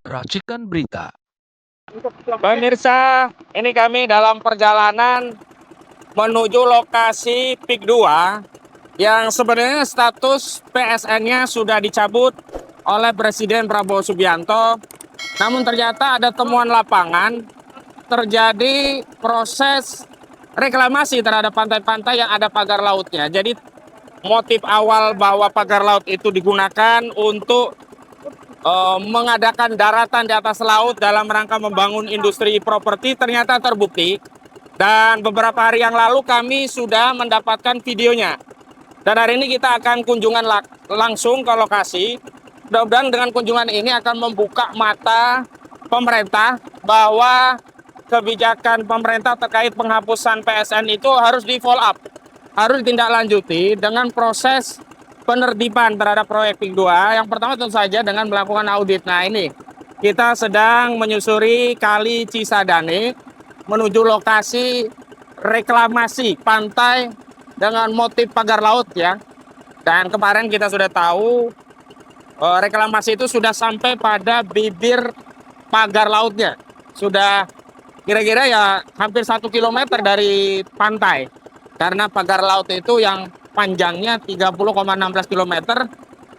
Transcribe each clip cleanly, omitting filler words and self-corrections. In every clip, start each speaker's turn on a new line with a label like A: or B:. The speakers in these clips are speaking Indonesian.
A: Racikan berita.
B: Pemirsa, ini kami dalam perjalanan menuju lokasi PIK 2 yang sebenarnya status PSN-nya sudah dicabut oleh Presiden Prabowo Subianto. Namun ternyata ada temuan lapangan, terjadi proses reklamasi terhadap pantai-pantai yang ada pagar lautnya. Jadi motif awal bahwa pagar laut itu digunakan untuk mengadakan daratan di atas laut dalam rangka membangun industri properti ternyata terbukti. Dan beberapa hari yang lalu kami sudah mendapatkan videonya. Dan hari ini kita akan kunjungan langsung ke lokasi. Mudah-mudahan dengan kunjungan ini akan membuka mata pemerintah bahwa kebijakan pemerintah terkait penghapusan PSN itu harus di-follow up, harus ditindaklanjuti dengan proses penertiban terhadap proyek PIK 2. Yang pertama tentu saja dengan melakukan audit. Nah ini, kita sedang menyusuri Kali Cisadane menuju lokasi reklamasi pantai dengan motif pagar laut ya. Dan kemarin kita sudah tahu reklamasi itu sudah sampai pada bibir pagar lautnya. Sudah kira-kira ya hampir 1 kilometer dari pantai. Karena pagar laut itu yang panjangnya 30,16 kilometer,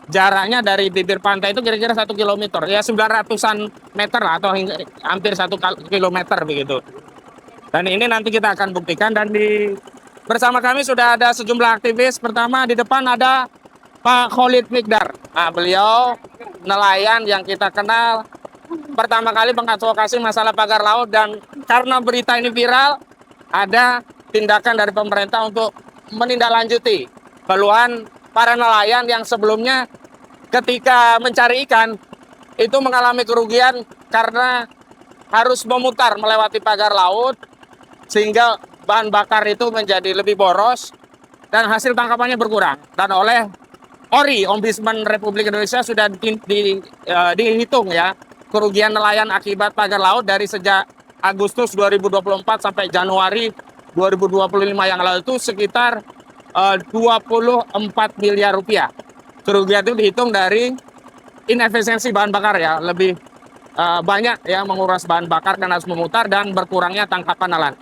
B: jaraknya dari bibir pantai itu kira-kira 1 kilometer. Ya 900-an meter lah, atau hampir 1 kilometer begitu. Dan ini nanti kita akan buktikan. Dan bersama kami sudah ada sejumlah aktivis. Pertama di depan ada Pak Khalid Mikdar. Nah, beliau nelayan yang kita kenal pertama kali mengadvokasi masalah pagar laut, dan karena berita ini viral, ada tindakan dari pemerintah untuk menindaklanjuti keluhan para nelayan yang sebelumnya ketika mencari ikan itu mengalami kerugian karena harus memutar melewati pagar laut, sehingga bahan bakar itu menjadi lebih boros dan hasil tangkapannya berkurang. Dan oleh ORI, Ombudsman Republik Indonesia, sudah dihitung ya kerugian nelayan akibat pagar laut dari sejak Agustus 2024 sampai Januari 2025 yang lalu itu sekitar 24 miliar rupiah. Kerugian itu dihitung dari inefisiensi bahan bakar ya, lebih banyak yang menguras bahan bakar dan harus memutar dan berkurangnya tangkapan nelayan.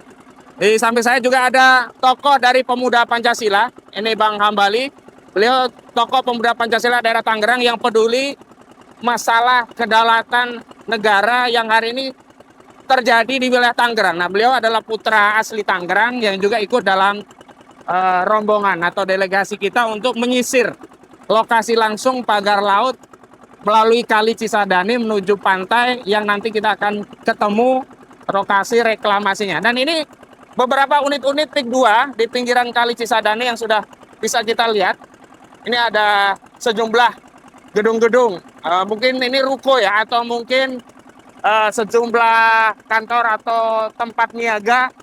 B: Di samping saya juga ada tokoh dari Pemuda Pancasila, ini Bang Hambali. Beliau tokoh Pemuda Pancasila daerah Tangerang yang peduli masalah kedaulatan negara yang hari ini terjadi di wilayah Tangerang. Nah, beliau adalah putra asli Tangerang yang juga ikut dalam rombongan atau delegasi kita untuk menyisir lokasi langsung pagar laut melalui Kali Cisadane menuju pantai yang nanti kita akan ketemu lokasi reklamasinya. Dan ini beberapa unit-unit PIK 2 di pinggiran Kali Cisadane yang sudah bisa kita lihat. Ini ada sejumlah gedung-gedung, mungkin ini ruko ya, atau mungkin sejumlah kantor atau tempat niaga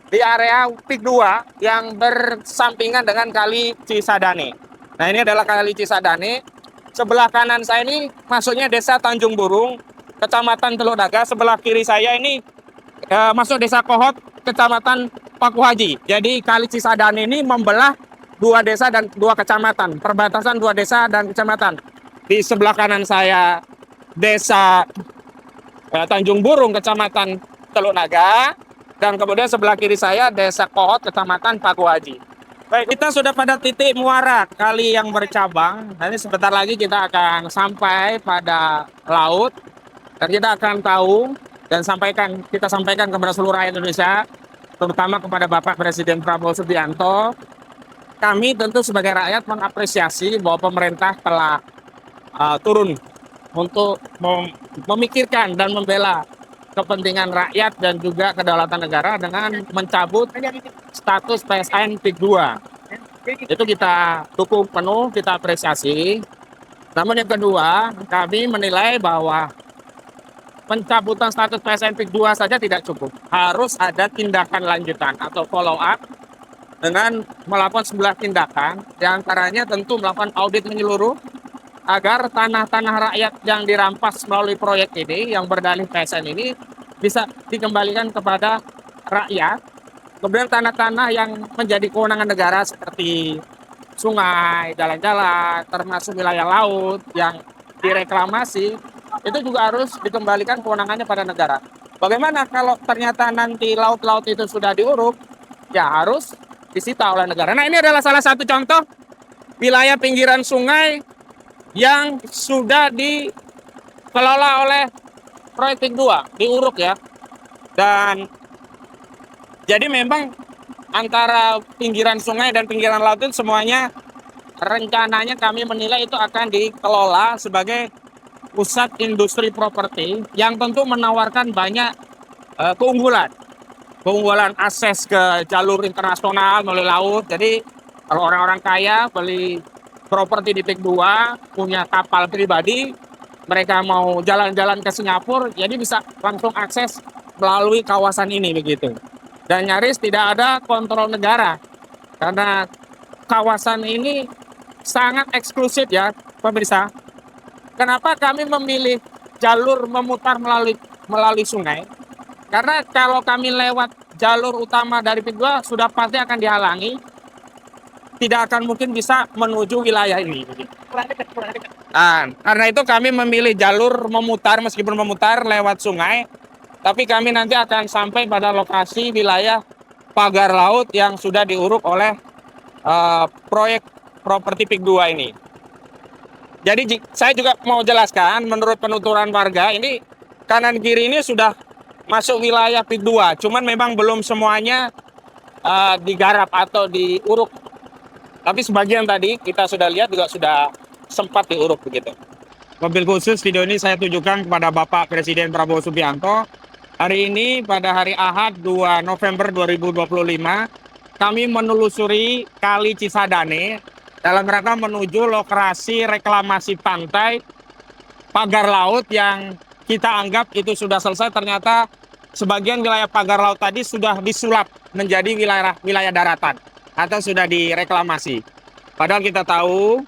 B: di area PIK 2 yang bersampingan dengan Kali Cisadane. Nah, ini adalah Kali Cisadane. Sebelah kanan saya ini masuknya Desa Tanjung Burung, Kecamatan Teluk Naga. Sebelah kiri saya ini masuk Desa Kohot, Kecamatan Pakuhaji. Jadi Kali Cisadane ini membelah dua desa dan dua kecamatan, perbatasan dua desa dan kecamatan. Di sebelah kanan saya Desa Tanjung Burung, Kecamatan Teluk Naga, dan kemudian sebelah kiri saya Desa Kohot, Kecamatan Pakuhaji. Baik, kita sudah pada titik muara kali yang bercabang. Nanti sebentar lagi kita akan sampai pada laut, dan kita akan tahu dan kita sampaikan kepada seluruh rakyat Indonesia, terutama kepada Bapak Presiden Prabowo Subianto. Kami tentu sebagai rakyat mengapresiasi bahwa pemerintah telah turun untuk memikirkan dan membela kepentingan rakyat dan juga kedaulatan negara dengan mencabut status PSN PIK 2. Itu kita dukung penuh, kita apresiasi. Namun yang kedua, kami menilai bahwa pencabutan status PSN PIK 2 saja tidak cukup. Harus ada tindakan lanjutan atau follow up dengan melakukan sebuah tindakan, diantaranya tentu melakukan audit menyeluruh agar tanah-tanah rakyat yang dirampas melalui proyek ini, yang berdalih PSN ini, bisa dikembalikan kepada rakyat. Kemudian tanah-tanah yang menjadi kewenangan negara seperti sungai, jalan-jalan, termasuk wilayah laut yang direklamasi, itu juga harus dikembalikan kewenangannya pada negara. Bagaimana kalau ternyata nanti laut-laut itu sudah diuruk, ya harus disita oleh negara. Nah, ini adalah salah satu contoh wilayah pinggiran sungai yang sudah dikelola oleh proyek PIK 2, diuruk ya. Dan jadi memang antara pinggiran sungai dan pinggiran laut itu semuanya rencananya kami menilai itu akan dikelola sebagai pusat industri properti yang tentu menawarkan banyak keunggulan. Keunggulan akses ke jalur internasional melalui laut. Jadi kalau orang-orang kaya beli properti di PIK 2, punya kapal pribadi, mereka mau jalan-jalan ke Singapura, jadi bisa langsung akses melalui kawasan ini begitu. Dan nyaris tidak ada kontrol negara karena kawasan ini sangat eksklusif ya pemirsa. Kenapa kami memilih jalur memutar melalui sungai? Karena kalau kami lewat jalur utama dari PIK 2 sudah pasti akan dihalangi, tidak akan mungkin bisa menuju wilayah ini. Nah, karena itu kami memilih jalur memutar, meskipun memutar lewat sungai, tapi kami nanti akan sampai pada lokasi wilayah pagar laut yang sudah diuruk oleh proyek properti PIK 2 ini. Jadi saya juga mau jelaskan, menurut penuturan warga, ini kanan kiri ini sudah masuk wilayah PIK 2, cuman memang belum semuanya digarap atau diuruk. Tapi sebagian tadi kita sudah lihat juga sudah sempat diuruk begitu. Mobil khusus video ini saya tunjukkan kepada Bapak Presiden Prabowo Subianto. Hari ini pada hari Ahad 2 November 2025, kami menelusuri Kali Cisadane dalam rangka menuju lokasi reklamasi pantai pagar laut yang kita anggap itu sudah selesai. Ternyata sebagian wilayah pagar laut tadi sudah disulap menjadi wilayah daratan atau sudah direklamasi. Padahal kita tahu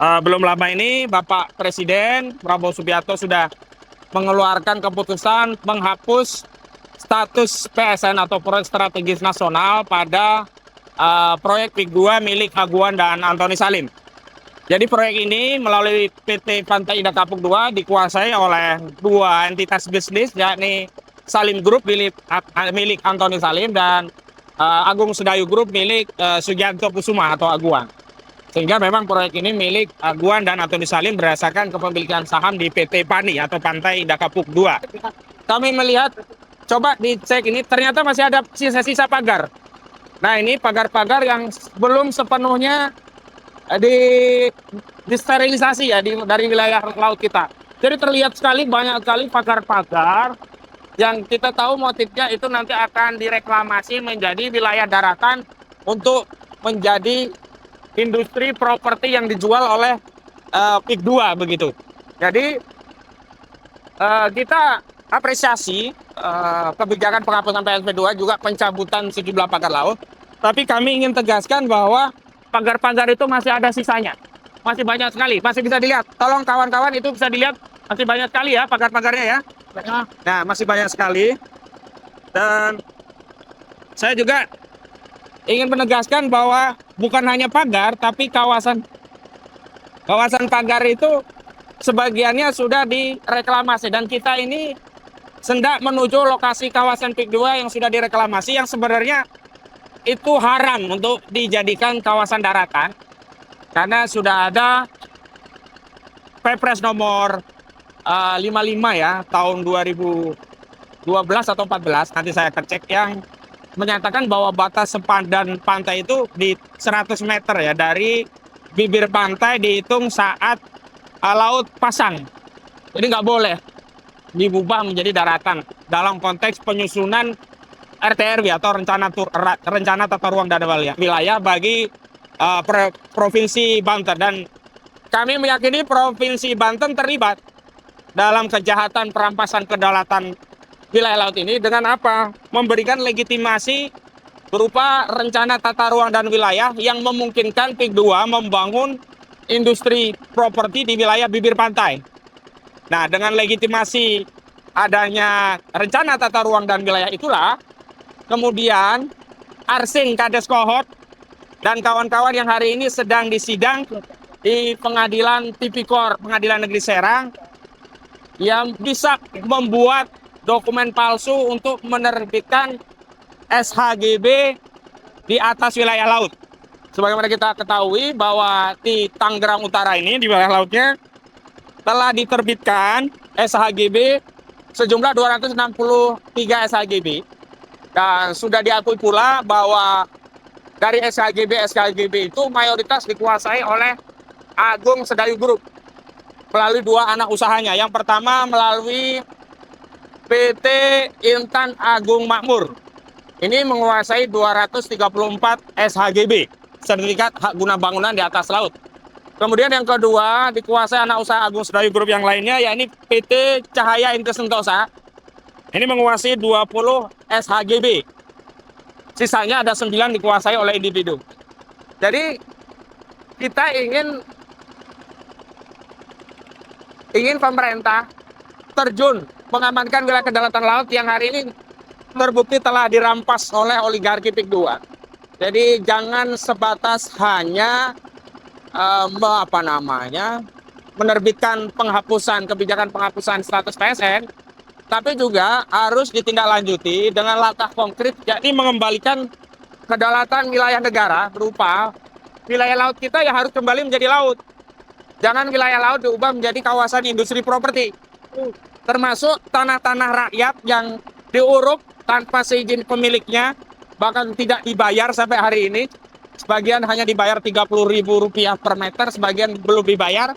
B: belum lama ini Bapak Presiden Prabowo Subianto sudah mengeluarkan keputusan menghapus status PSN atau proyek strategis nasional pada proyek PIK 2 milik Aguan dan Antoni Salim. Jadi proyek ini melalui PT Pantai Indah Kapuk 2 dikuasai oleh dua entitas bisnis, yakni Salim Group milik Antoni Salim dan Agung Sedayu Group milik Sugianto Kusuma atau Aguan. Sehingga memang proyek ini milik Aguan dan Antoni Salim berdasarkan kepemilikan saham di PT PANI atau Pantai Indah Kapuk 2. Kami melihat, coba dicek ini, ternyata masih ada sisa-sisa pagar. Nah, ini pagar-pagar yang belum sepenuhnya disterilisasi ya dari wilayah laut kita. Jadi terlihat sekali banyak sekali pagar-pagar yang kita tahu motifnya itu nanti akan direklamasi menjadi wilayah daratan untuk menjadi industri properti yang dijual oleh PIK 2 begitu. Jadi kita apresiasi kebijakan penghapusan PSP 2 juga pencabutan sejumlah pagar laut. Tapi kami ingin tegaskan bahwa pagar-pagar itu masih ada sisanya. Masih banyak sekali, masih bisa dilihat. Tolong kawan-kawan itu bisa dilihat, masih banyak sekali ya pagar-pagarnya ya. Nah, masih banyak sekali. Dan saya juga ingin menegaskan bahwa bukan hanya pagar, tapi kawasan pagar itu sebagiannya sudah direklamasi. Dan kita ini hendak menuju lokasi kawasan PIK 2 yang sudah direklamasi, yang sebenarnya itu haram untuk dijadikan kawasan daratan. Karena sudah ada Perpres nomor 55 ya, tahun 2012 atau 14, nanti saya cek, yang menyatakan bahwa batas sepadan pantai itu di 100 meter ya, dari bibir pantai dihitung saat laut pasang. Jadi nggak boleh diubah menjadi daratan dalam konteks penyusunan RTRW atau rencana tata ruang dan wilayah bagi Provinsi Banten. Dan kami meyakini Provinsi Banten terlibat dalam kejahatan perampasan kedaulatan wilayah laut ini dengan apa? Memberikan legitimasi berupa rencana tata ruang dan wilayah yang memungkinkan PIK 2 membangun industri properti di wilayah bibir pantai. Nah, dengan legitimasi adanya rencana tata ruang dan wilayah itulah kemudian Arsing Kades Kohot dan kawan-kawan yang hari ini sedang disidang di Pengadilan Tipikor Pengadilan Negeri Serang yang bisa membuat dokumen palsu untuk menerbitkan SHGB di atas wilayah laut. Sebagaimana kita ketahui bahwa di Tangerang Utara ini, di wilayah lautnya, telah diterbitkan SHGB sejumlah 263 SHGB. Dan sudah diakui pula bahwa dari SKGB itu mayoritas dikuasai oleh Agung Sedayu Group melalui dua anak usahanya. Yang pertama melalui PT Intan Agung Makmur. Ini menguasai 234 SHGB, sertifikat hak guna bangunan di atas laut. Kemudian yang kedua dikuasai anak usaha Agung Sedayu Group yang lainnya, yakni PT Cahaya Inti Sentosa. Ini menguasai 20 SHGB. Sisanya ada 9 dikuasai oleh individu. Jadi kita ingin pemerintah terjun mengamankan wilayah kedaulatan laut yang hari ini terbukti telah dirampas oleh oligarki PIK 2. Jadi jangan sebatas hanya menerbitkan kebijakan penghapusan status PSN, tapi juga harus ditindaklanjuti dengan langkah konkret, yakni mengembalikan kedaulatan wilayah negara berupa wilayah laut kita yang harus kembali menjadi laut. Jangan wilayah laut diubah menjadi kawasan industri properti, termasuk tanah-tanah rakyat yang diuruk tanpa seizin pemiliknya, bahkan tidak dibayar sampai hari ini. Sebagian hanya dibayar Rp30.000 per meter, sebagian belum dibayar.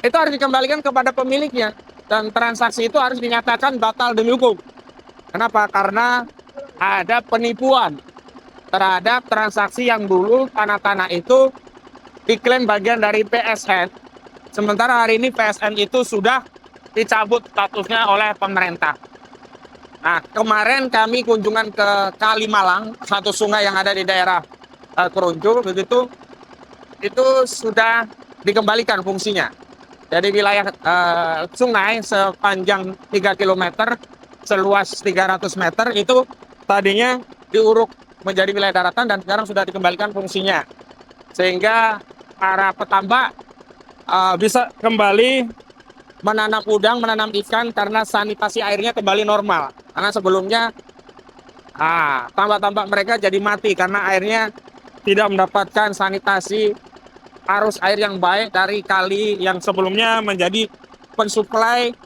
B: Itu harus dikembalikan kepada pemiliknya. Dan transaksi itu harus dinyatakan batal demi hukum. Kenapa? Karena ada penipuan terhadap transaksi yang dulu tanah-tanah itu diklaim bagian dari PSN. Sementara hari ini PSN itu sudah dicabut statusnya oleh pemerintah. Nah, kemarin kami kunjungan ke Kalimalang, satu sungai yang ada di daerah Keruncul, begitu, itu sudah dikembalikan fungsinya. Jadi wilayah sungai sepanjang 3 km, seluas 300 meter, itu tadinya diuruk menjadi wilayah daratan dan sekarang sudah dikembalikan fungsinya. Sehingga para petambak bisa kembali menanam udang, menanam ikan karena sanitasi airnya kembali normal. Karena sebelumnya tambak-tambak mereka jadi mati karena airnya tidak mendapatkan sanitasi arus air yang baik dari kali yang sebelumnya menjadi pensuplai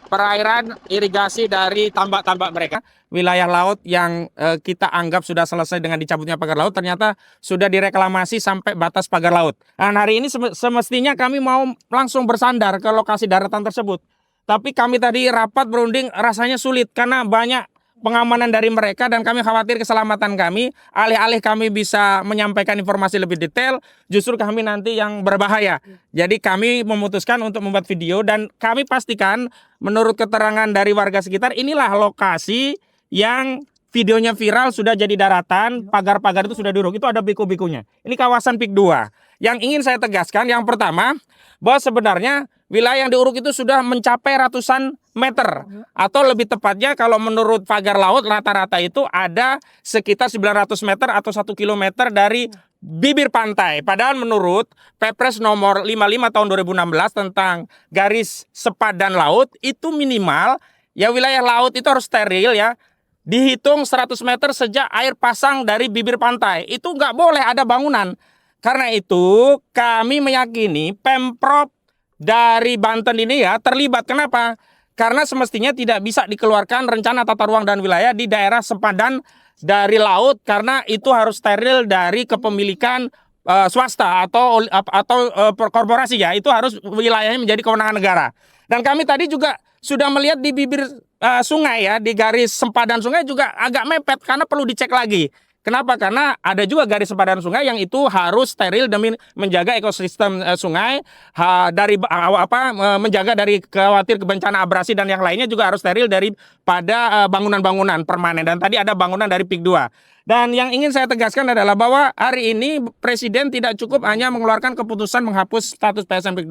B: perairan irigasi dari tambak-tambak mereka. Wilayah laut yang kita anggap sudah selesai dengan dicabutnya pagar laut ternyata sudah direklamasi sampai batas pagar laut. Dan hari ini semestinya kami mau langsung bersandar ke lokasi daratan tersebut. Tapi kami tadi rapat berunding rasanya sulit karena banyak pengamanan dari mereka dan kami khawatir keselamatan kami. Alih-alih kami bisa menyampaikan informasi lebih detail, justru kami nanti yang berbahaya. Jadi kami memutuskan untuk membuat video dan kami pastikan menurut keterangan dari warga sekitar inilah lokasi yang videonya viral, sudah jadi daratan, pagar-pagar itu sudah diuruk, itu ada biku-bikunya. Ini kawasan PIK 2. Yang ingin saya tegaskan yang pertama, bahwa sebenarnya wilayah yang diuruk itu sudah mencapai ratusan meter. Atau lebih tepatnya kalau menurut pagar laut rata-rata itu ada sekitar 900 meter atau 1 kilometer dari bibir pantai. Padahal menurut Perpres nomor 55 tahun 2016 tentang garis sepadan laut, itu minimal ya wilayah laut itu harus steril ya. Dihitung 100 meter sejak air pasang dari bibir pantai. Itu nggak boleh ada bangunan. Karena itu kami meyakini Pemprov dari Banten ini ya terlibat. Kenapa? Karena semestinya tidak bisa dikeluarkan rencana tata ruang dan wilayah di daerah sepadan dari laut. Karena itu harus steril dari kepemilikan swasta atau korporasi ya. Itu harus wilayahnya menjadi kewenangan negara. Dan kami tadi juga sudah melihat di bibir sungai ya, di garis sempadan sungai juga agak mepet karena perlu dicek lagi. Kenapa? Karena ada juga garis sempadan sungai yang itu harus steril demi menjaga ekosistem sungai, menjaga dari khawatir bencana abrasi dan yang lainnya juga harus steril daripada bangunan-bangunan permanen. Dan tadi ada bangunan dari PIK 2. Dan yang ingin saya tegaskan adalah bahwa hari ini Presiden tidak cukup hanya mengeluarkan keputusan menghapus status PSN PIK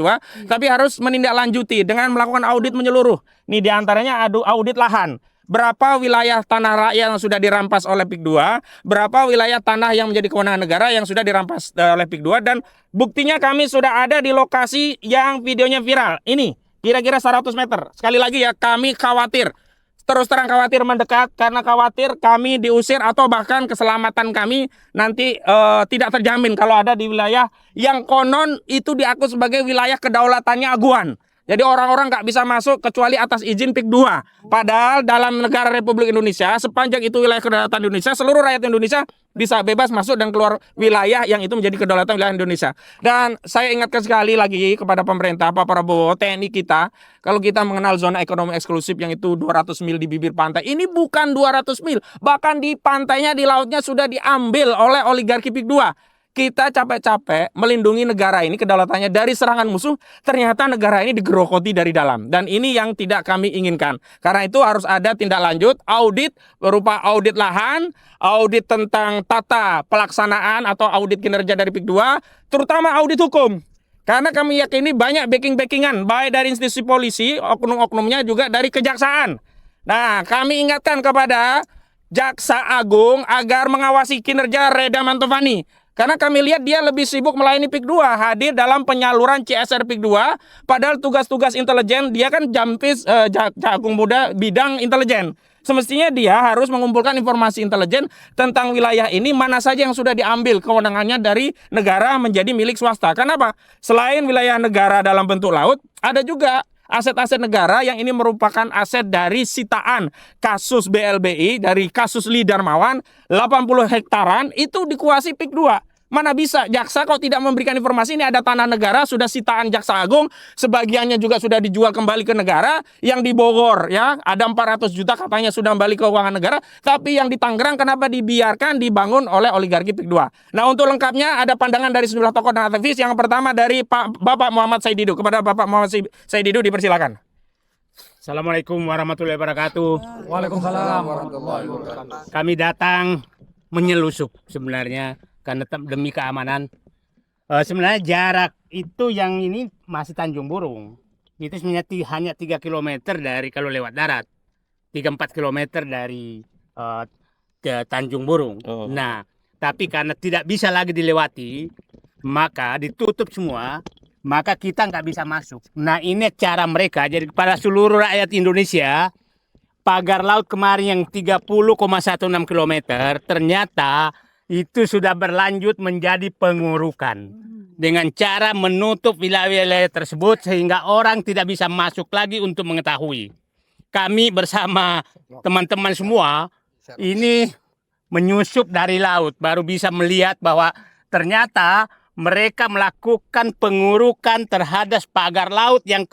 B: 2, tapi harus menindaklanjuti dengan melakukan audit menyeluruh. Ini diantaranya audit lahan. Berapa wilayah tanah rakyat yang sudah dirampas oleh PIK 2, berapa wilayah tanah yang menjadi kewenangan negara yang sudah dirampas oleh PIK 2, dan buktinya kami sudah ada di lokasi yang videonya viral. Ini kira-kira 100 meter. Sekali lagi ya, kami khawatir. Terus terang khawatir mendekat karena khawatir kami diusir atau bahkan keselamatan kami nanti tidak terjamin kalau ada di wilayah yang konon itu diakui sebagai wilayah kedaulatannya Aguan. Jadi orang-orang nggak bisa masuk kecuali atas izin PIK 2. Padahal dalam negara Republik Indonesia, sepanjang itu wilayah kedaulatan Indonesia, seluruh rakyat Indonesia bisa bebas masuk dan keluar wilayah yang itu menjadi kedaulatan wilayah Indonesia. Dan saya ingatkan sekali lagi kepada pemerintah, Pak Prabowo, TNI kita, kalau kita mengenal zona ekonomi eksklusif yang itu 200 mil di bibir pantai, ini bukan 200 mil, bahkan di pantainya, di lautnya sudah diambil oleh oligarki PIK 2. Kita capek-capek melindungi negara ini, kedaulatannya dari serangan musuh, ternyata negara ini digerogoti dari dalam. Dan ini yang tidak kami inginkan. Karena itu harus ada tindak lanjut, audit berupa audit lahan, audit tentang tata pelaksanaan atau audit kinerja dari PIK 2, terutama audit hukum. Karena kami yakini banyak backing-backingan, baik dari institusi polisi, oknum-oknumnya juga dari kejaksaan. Nah, kami ingatkan kepada Jaksa Agung agar mengawasi kinerja Reda Mantovani. Karena kami lihat dia lebih sibuk melayani PIK 2, hadir dalam penyaluran CSR PIK 2, padahal tugas-tugas intelijen dia kan jampis jagung muda bidang intelijen. Semestinya dia harus mengumpulkan informasi intelijen tentang wilayah ini, mana saja yang sudah diambil kewenangannya dari negara menjadi milik swasta. Kenapa? Selain wilayah negara dalam bentuk laut, ada juga aset-aset negara yang ini merupakan aset dari sitaan kasus BLBI, dari kasus Lee Darmawan, 80 hektaran, itu dikuasai PIK 2. Mana bisa jaksa kalau tidak memberikan informasi, ini ada tanah negara, sudah sitaan Jaksa Agung, sebagiannya juga sudah dijual kembali ke negara, yang di Bogor ya, ada 400 juta katanya sudah kembali ke keuangan negara, tapi yang di Tangerang kenapa dibiarkan dibangun oleh oligarki PIK 2. Nah, untuk lengkapnya ada pandangan dari sejumlah tokoh dan aktivis. Yang pertama dari Bapak Muhammad Saididu. Kepada Bapak Muhammad Saididu dipersilakan.
A: Assalamualaikum warahmatullahi wabarakatuh.
C: Waalaikumsalam warahmatullahi wabarakatuh.
A: Kami datang menyelusup sebenarnya karena demi keamanan. Sebenarnya jarak itu yang ini masih Tanjung Burung. Itu sebenarnya hanya 3 km dari kalau lewat darat. 3-4 km dari ke Tanjung Burung.
B: Oh.
A: Nah, tapi karena tidak bisa lagi dilewati, maka ditutup semua. Maka kita nggak bisa masuk. Nah, ini cara mereka. Jadi pada seluruh rakyat Indonesia, pagar laut kemarin yang 30,16 km ternyata itu sudah berlanjut menjadi pengurukan. Dengan cara menutup wilayah-wilayah tersebut sehingga orang tidak bisa masuk lagi untuk mengetahui. Kami bersama teman-teman semua ini menyusup dari laut baru bisa melihat bahwa ternyata mereka melakukan pengurukan terhadap pagar laut yang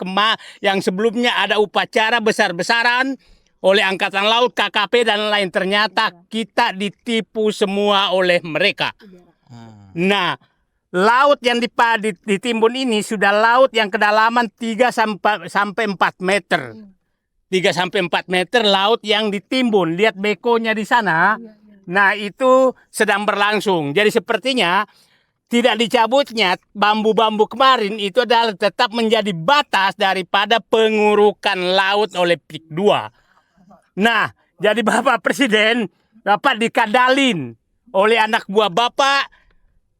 A: sebelumnya ada upacara besar-besaran oleh Angkatan Laut, KKP dan lain. Ternyata kita ditipu semua oleh mereka. Nah, laut yang ditimbun ini sudah laut yang kedalaman 3 sampai 4 meter. 3 sampai 4 meter laut yang ditimbun. Lihat bekonya di sana. Nah, itu sedang berlangsung. Jadi sepertinya tidak dicabutnya bambu-bambu kemarin itu adalah tetap menjadi batas daripada pengurukan laut oleh PIK 2. Nah, jadi Bapak Presiden dapat dikadalin oleh anak buah Bapak,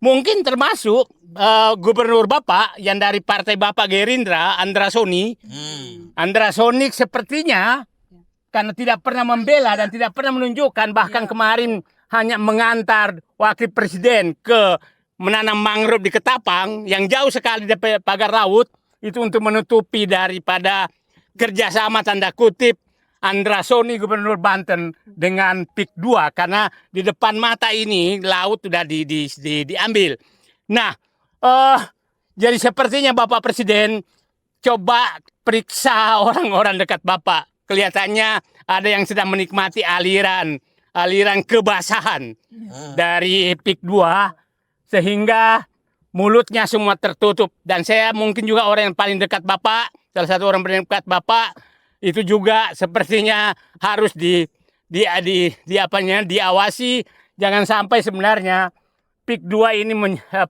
A: mungkin termasuk Gubernur Bapak yang dari partai Bapak Gerindra, Andra Soni. Andra Soni sepertinya karena tidak pernah membela dan tidak pernah menunjukkan, bahkan kemarin hanya mengantar Wakil Presiden ke menanam mangrove di Ketapang yang jauh sekali dari pagar laut, itu untuk menutupi daripada kerjasama tanda kutip Andra Soni Gubernur Banten dengan PIK 2 karena di depan mata ini laut sudah diambil. Nah, jadi sepertinya Bapak Presiden coba periksa orang-orang dekat Bapak. Kelihatannya ada yang sedang menikmati aliran kebasahan dari PIK 2 sehingga mulutnya semua tertutup. Dan saya mungkin juga orang yang paling dekat Bapak, salah satu orang paling dekat Bapak, itu juga sepertinya harus diawasi. Jangan sampai sebenarnya PIK 2 ini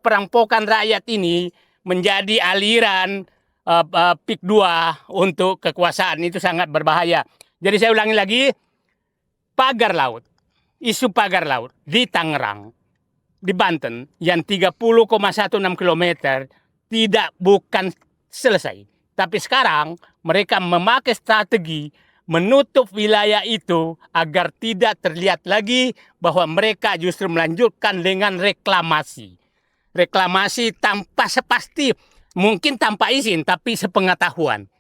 A: perampokan rakyat ini menjadi aliran PIK 2 untuk kekuasaan. Itu sangat berbahaya. Jadi saya ulangi lagi, pagar laut, isu pagar laut di Tangerang, di Banten yang 30,16 km bukan selesai, Tapi sekarang mereka memakai strategi menutup wilayah itu agar tidak terlihat lagi bahwa mereka justru melanjutkan dengan reklamasi. Reklamasi tanpa sepasti, mungkin tanpa izin, tapi sepengetahuan.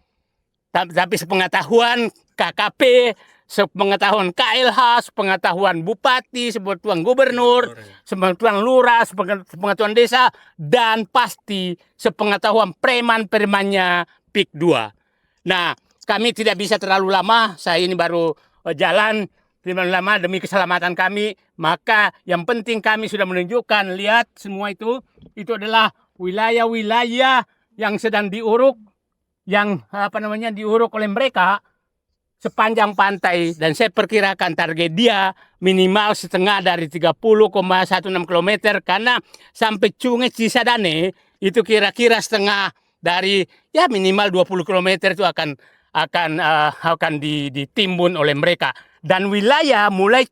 A: Tapi sepengetahuan KKP, sepengetahuan KLH, sepengetahuan bupati, sepengetahuan gubernur, sepengetahuan lurah, sepengetahuan desa, dan pasti sepengetahuan preman-premannya PIK 2. Nah, kami tidak bisa terlalu lama, saya ini baru jalan terlalu lama demi keselamatan kami, maka yang penting kami sudah menunjukkan, lihat semua itu adalah wilayah-wilayah yang sedang diuruk, yang diuruk oleh mereka sepanjang pantai, dan saya perkirakan target dia minimal setengah dari 30,16 km, karena sampai Sungai Cisadane itu kira-kira setengah dari ya minimal 20 km itu akan ditimbun oleh mereka. Dan wilayah mulai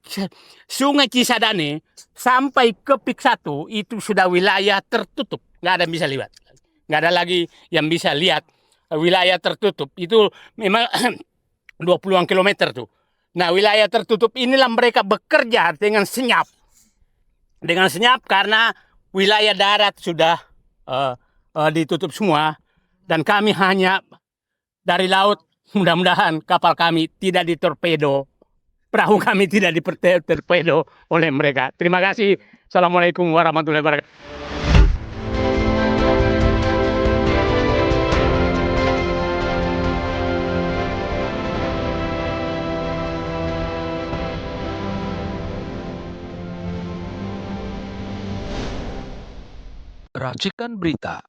A: Sungai Cisadane sampai ke PIK 1 itu sudah wilayah tertutup, nggak ada yang bisa lihat, nggak ada lagi yang bisa lihat. Wilayah tertutup itu memang 20-an kilometer tuh. Nah, wilayah tertutup inilah mereka bekerja dengan senyap. Dengan senyap karena wilayah darat sudah ditutup semua. Dan kami hanya dari laut, mudah-mudahan kapal kami tidak ditorpedo. Perahu kami tidak ditorpedo oleh mereka. Terima kasih. Assalamualaikum warahmatullahi wabarakatuh.
C: Racikan berita